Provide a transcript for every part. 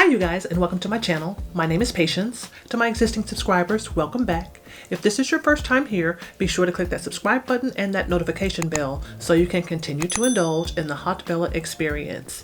you guys, and welcome to my channel. My name is Patience. To my existing subscribers, welcome back. If this is your first time here, be sure to click that subscribe button and that notification bell so you can continue to indulge in the Haute Bella experience.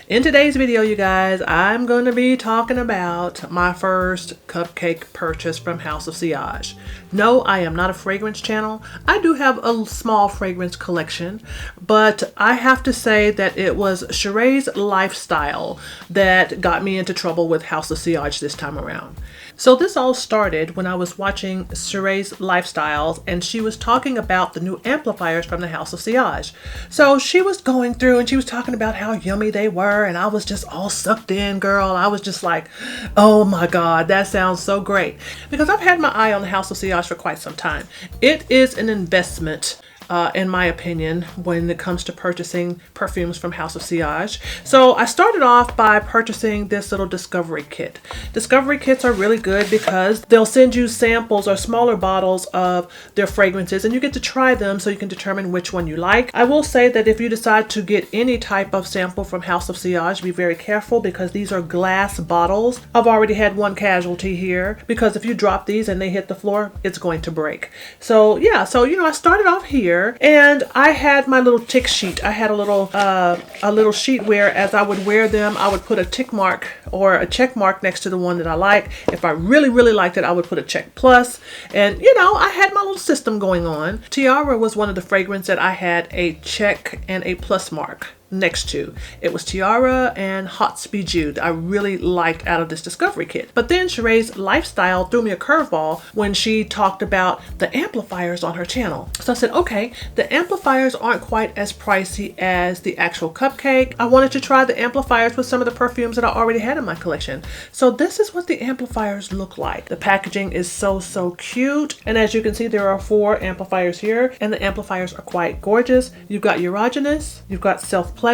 In today's video, you guys, I'm going to be talking about my first cupcake purchase from House of Sillage. No, I am not a fragrance channel. I do have a small fragrance collection, but I have to say that it was Sheree's lifestyle that got me into trouble with House of Sillage this time around. So this all started when I was watching Sheree's Lifestyles and she was talking about the new amplifiers from the House of Sillage. So she was going through and she was talking about how yummy they were, and I was just all sucked in, girl. I was just like, oh my God, that sounds so great. Because I've had my eye on the House of Sillage for quite some time. It is an investment, in my opinion, when it comes to purchasing perfumes from House of Sillage. So I started off by purchasing this little discovery kit. Discovery kits are really good because they'll send you samples or smaller bottles of their fragrances and you get to try them so you can determine which one you like. I will say that if you decide to get any type of sample from House of Sillage, be very careful because these are glass bottles. I've already had one casualty here because if you drop these and they hit the floor, it's going to break. So yeah, I started off here and I had my little tick sheet. I had a little sheet where as I would wear them, I would put a tick mark or a check mark next to the one that I like. If I really liked it, I would put a check plus. And I had my little system going on. Tiara was one of the fragrances that I had a check and a plus mark next to. It was Tiara and Haute Bijou I really liked out of this discovery kit. But then Sheree's Lifestyle threw me a curveball when she talked about the amplifiers on her channel. So I said, okay, the amplifiers aren't quite as pricey as the actual cupcake. I wanted to try the amplifiers with some of the perfumes that I already had in my collection. So this is what the amplifiers look like. The packaging is so cute. And as you can see, there are 4 amplifiers here and the amplifiers are quite gorgeous. You've got erogenous, you've got self-pleasure,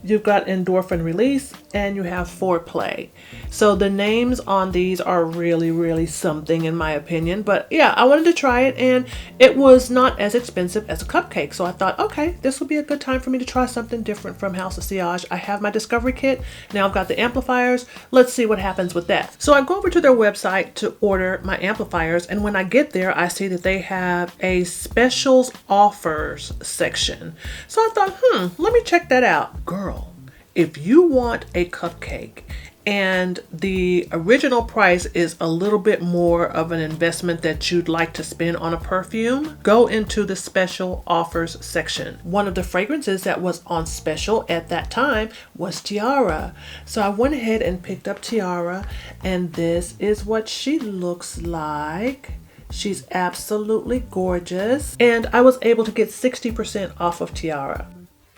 you've got endorphin release, and you have foreplay. So the names on these are really something in my opinion. But yeah, I wanted to try it and it was not as expensive as a cupcake. So I thought, okay, this will be a good time for me to try something different from House of Sillage. I have my discovery kit. Now I've got the amplifiers. Let's see what happens with that. So I go over to their website to order my amplifiers. And when I get there, I see that they have a specials offers section. So I thought, let me check that out. Girl, if you want a cupcake and the original price is a little bit more of an investment that you'd like to spend on a perfume, go into the special offers section. One of the fragrances that was on special at that time was Tiara. So I went ahead and picked up Tiara, and this is what she looks like. She's absolutely gorgeous. And I was able to get 60% off of Tiara.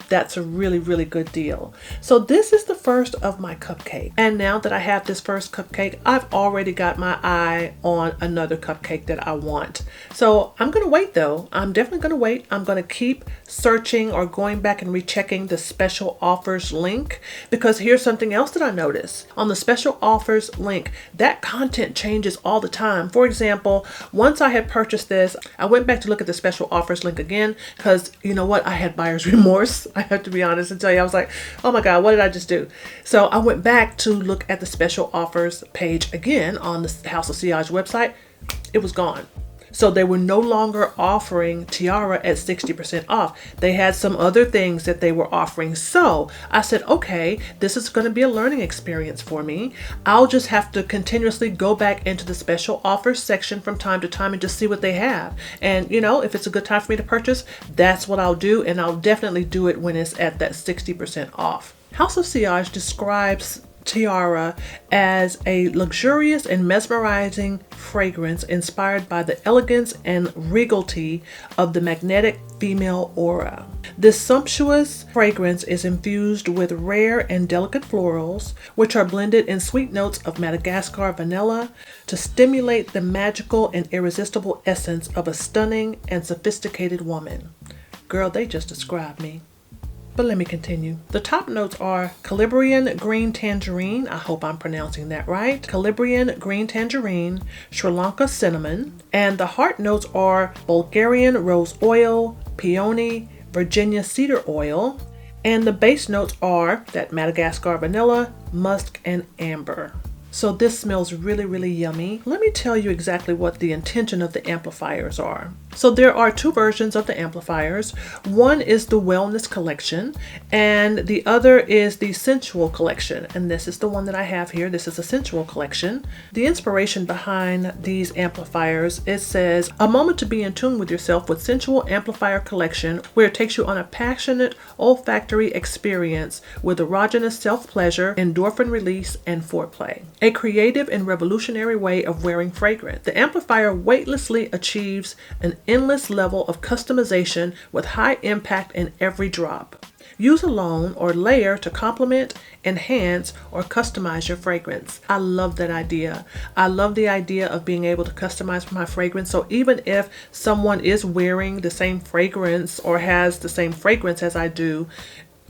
That's a really good deal. So this is the first of my cupcake. And now that I have this first cupcake, I've already got my eye on another cupcake that I want. So I'm going to wait though. I'm definitely going to wait. I'm going to keep searching or going back and rechecking the special offers link, because here's something else that I noticed. On the special offers link, that content changes all the time. For example, once I had purchased this, I went back to look at the special offers link again because you know what? I had buyer's remorse. I have to be honest and tell you, I was like, oh my God, what did I just do? So I went back to look at the special offers page again on the House of Sillage website. It was gone. So they were no longer offering Tiara at 60% off. They had some other things that they were offering. So I said, okay, this is going to be a learning experience for me. I'll just have to continuously go back into the special offers section from time to time and just see what they have. And if it's a good time for me to purchase, that's what I'll do. And I'll definitely do it when it's at that 60% off. House of Sillage describes Tiara as a luxurious and mesmerizing fragrance inspired by the elegance and regality of the magnetic female aura. This sumptuous fragrance is infused with rare and delicate florals, which are blended in sweet notes of Madagascar vanilla to stimulate the magical and irresistible essence of a stunning and sophisticated woman. Girl, they just described me. But let me continue. The top notes are Calabrian green tangerine. I hope I'm pronouncing that right. Calabrian green tangerine, Sri Lanka cinnamon. And the heart notes are Bulgarian rose oil, peony, Virginia cedar oil. And the base notes are that Madagascar vanilla, musk, and amber. So this smells really, really yummy. Let me tell you exactly what the intention of the amplifiers are. So there are two versions of the amplifiers. One is the Wellness Collection, and the other is the Sensual Collection. And this is the one that I have here. This is the Sensual Collection. The inspiration behind these amplifiers, it says, a moment to be in tune with yourself with Sensual Amplifier Collection, where it takes you on a passionate olfactory experience with erogenous self-pleasure, endorphin release, and foreplay. A creative and revolutionary way of wearing fragrance. The amplifier weightlessly achieves an endless level of customization with high impact in every drop. Use alone or layer to complement, enhance, or customize your fragrance. I love that idea. I love the idea of being able to customize my fragrance. So even if someone is wearing the same fragrance or has the same fragrance as I do,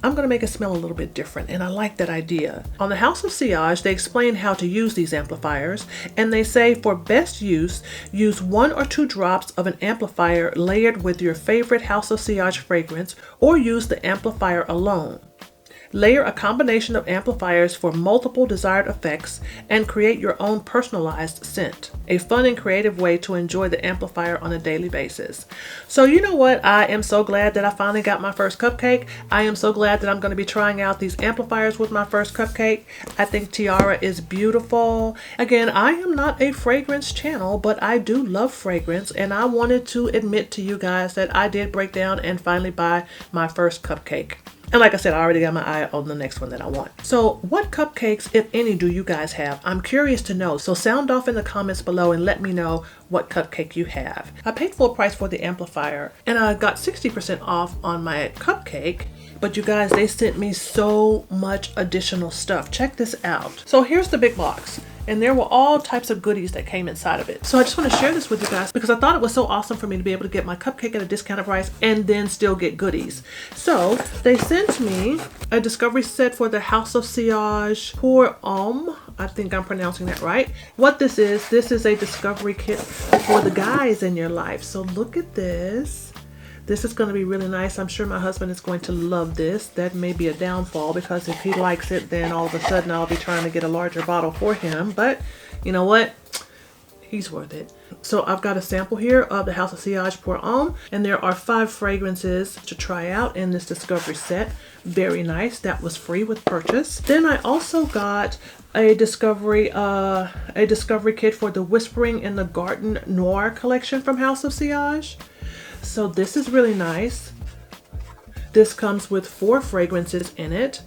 I'm going to make it smell a little bit different, and I like that idea. On the House of Sillage, they explain how to use these amplifiers, and they say for best use 1 or 2 drops of an amplifier layered with your favorite House of Sillage fragrance, or use the amplifier alone. Layer a combination of amplifiers for multiple desired effects and create your own personalized scent. A fun and creative way to enjoy the amplifier on a daily basis. So you know what? I am so glad that I finally got my first cupcake. I am so glad that I'm going to be trying out these amplifiers with my first cupcake. I think Tiara is beautiful. Again, I am not a fragrance channel, but I do love fragrance, and I wanted to admit to you guys that I did break down and finally buy my first cupcake. And like I said, I already got my eye on the next one that I want. So what cupcakes, if any, do you guys have? I'm curious to know. So sound off in the comments below and let me know what cupcake you have. I paid full price for the amplifier, and I got 60% off on my cupcake. But you guys, they sent me so much additional stuff. Check this out. So here's the big box. And there were all types of goodies that came inside of it. So I just want to share this with you guys because I thought it was so awesome for me to be able to get my cupcake at a discounted price and then still get goodies. So they sent me a discovery set for the House of Sillage Pour Homme. I think I'm pronouncing that right. What this is a discovery kit for the guys in your life. So look at this. This is going to be really nice. I'm sure my husband is going to love this. That may be a downfall because if he likes it, then all of a sudden I'll be trying to get a larger bottle for him. But you know what? He's worth it. So I've got a sample here of the House of Sillage Pour Homme, and there are 5 fragrances to try out in this discovery set. Very nice. That was free with purchase. Then I also got a discovery kit for the Whispering in the Garden Noir collection from House of Sillage. So this is really nice. This comes with 4 fragrances in it.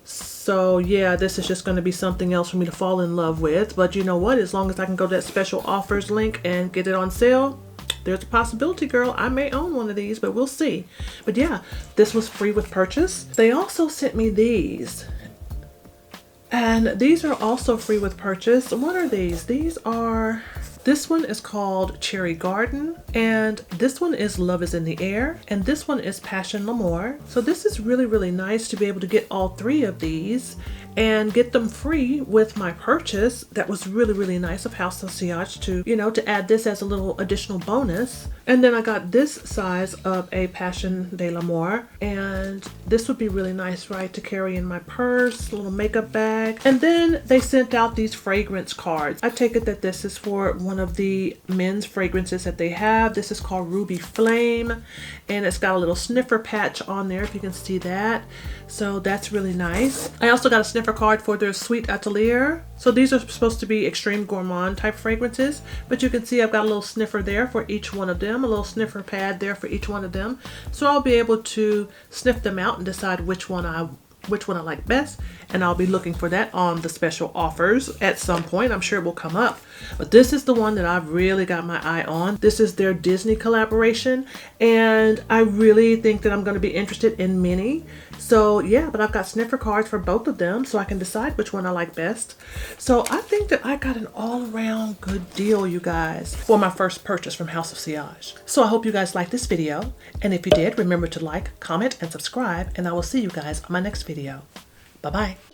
So yeah, this is just going to be something else for me to fall in love with. But you know what? As long as I can go to that special offers link and get it on sale, there's a possibility, girl, I may own one of these, but we'll see. But yeah, this was free with purchase. They also sent me these. And these are also free with purchase. What are these? This one is called Cherry Garden, and this one is Love is in the Air, and this one is Passion L'Amour. So this is really, really nice to be able to get all 3 of these and get them free with my purchase. That was really, really nice of House of Sillage to, you know, to add this as a little additional bonus. And then I got this size of a Passion de l'Amour, and this would be really nice, right, to carry in my purse, a little makeup bag. And then they sent out these fragrance cards. I take it that this is for one of the men's fragrances that they have. This is called Ruby Flame, and it's got a little sniffer patch on there, if you can see that. So that's really nice. I also got a sniffer card for their Sweet Atelier. So these are supposed to be extreme gourmand type fragrances, but you can see I've got a little sniffer there for each one of them, a little sniffer pad there for each one of them. So I'll be able to sniff them out and decide which one I like best, and I'll be looking for that on the special offers at some point. I'm sure it will come up, but this is the one that I've really got my eye on. This is their Disney collaboration, and I really think that I'm going to be interested in many. So yeah, but I've got sniffer cards for both of them so I can decide which one I like best. So I think that I got an all-around good deal, you guys, for my first purchase from House of Sillage. So I hope you guys liked this video, and if you did, remember to like, comment, and subscribe, and I will see you guys on my next video. Bye-bye.